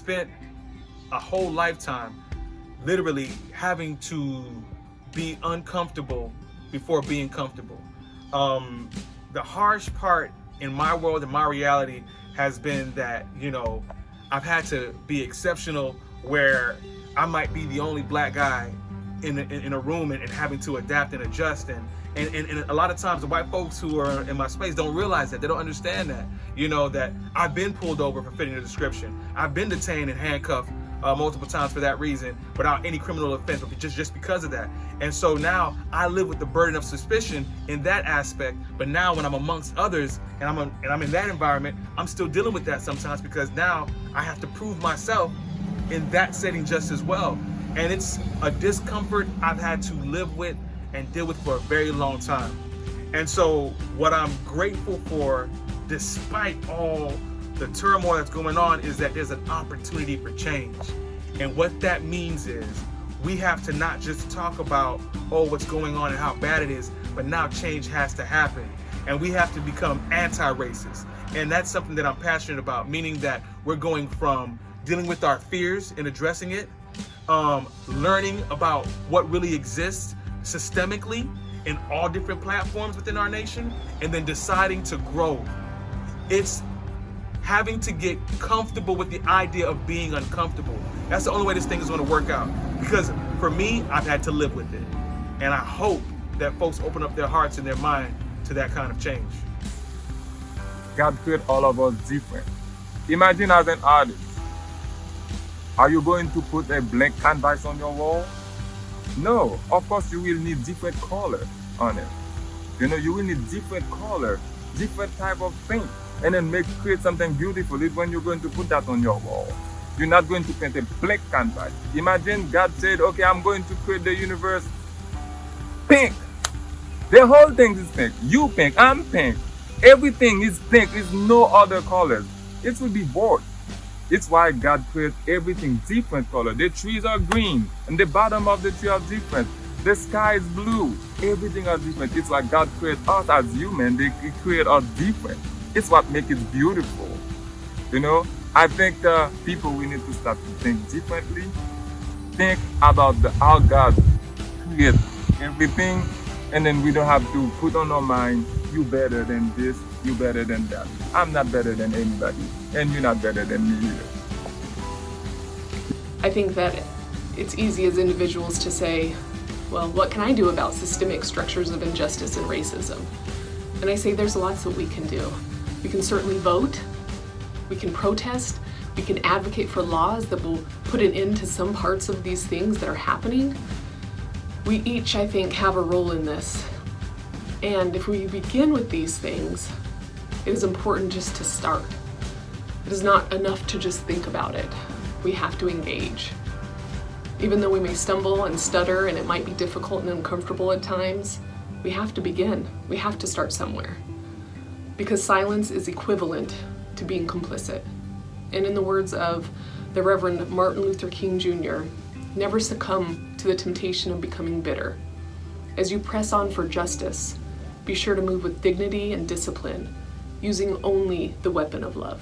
spent a whole lifetime literally having to be uncomfortable before being comfortable. The harsh part in my world and my reality has been that, I've had to be exceptional where I might be the only black guy in a room and having to adapt and adjust. And a lot of times the white folks who are in my space don't realize that. They don't understand that, that I've been pulled over for fitting the description. I've been detained and handcuffed multiple times for that reason without any criminal offense, but just because of that. And so now I live with the burden of suspicion in that aspect. But now when I'm amongst others and I'm in that environment, I'm still dealing with that sometimes, because now I have to prove myself in that setting just as well. And it's a discomfort I've had to live with and deal with for a very long time. And so what I'm grateful for, despite all the turmoil that's going on, is that there's an opportunity for change. And what that means is we have to not just talk about, what's going on and how bad it is, but now change has to happen. And we have to become anti-racist. And that's something that I'm passionate about, meaning that we're going from dealing with our fears and addressing it, learning about what really exists systemically in all different platforms within our nation, and then deciding to grow. It's having to get comfortable with the idea of being uncomfortable. That's the only way this thing is going to work out. Because for me, I've had to live with it. And I hope that folks open up their hearts and their mind to that kind of change. God created all of us different. Imagine as an artist, are you going to put a blank canvas on your wall? No, of course you will need different color on it. You will need different color, different type of paint, and then create something beautiful. It's when you're going to put that on your wall. You're not going to paint a blank canvas. Imagine God said, okay, I'm going to create the universe pink. The whole thing is pink. You pink, I'm pink. Everything is pink. There's no other colors. It will be bored. It's why God created everything different color. The trees are green, and the bottom of the tree are different. The sky is blue. Everything is different. It's why God created us as humans. He created us different. It's what makes it beautiful. I think people, we need to start to think differently. Think about how God created everything, and then we don't have to put on our mind, you better than this, you better than that. I'm not better than anybody, and you're not better than me either. I think that it's easy as individuals to say, well, what can I do about systemic structures of injustice and racism? And I say there's lots that we can do. We can certainly vote, we can protest, we can advocate for laws that will put an end to some parts of these things that are happening. We each, I think, have a role in this. And if we begin with these things, it is important just to start. It is not enough to just think about it. We have to engage. Even though we may stumble and stutter and it might be difficult and uncomfortable at times, we have to begin. We have to start somewhere. Because silence is equivalent to being complicit. And in the words of the Reverend Martin Luther King Jr., never succumb to the temptation of becoming bitter. As you press on for justice, be sure to move with dignity and discipline, using only the weapon of love.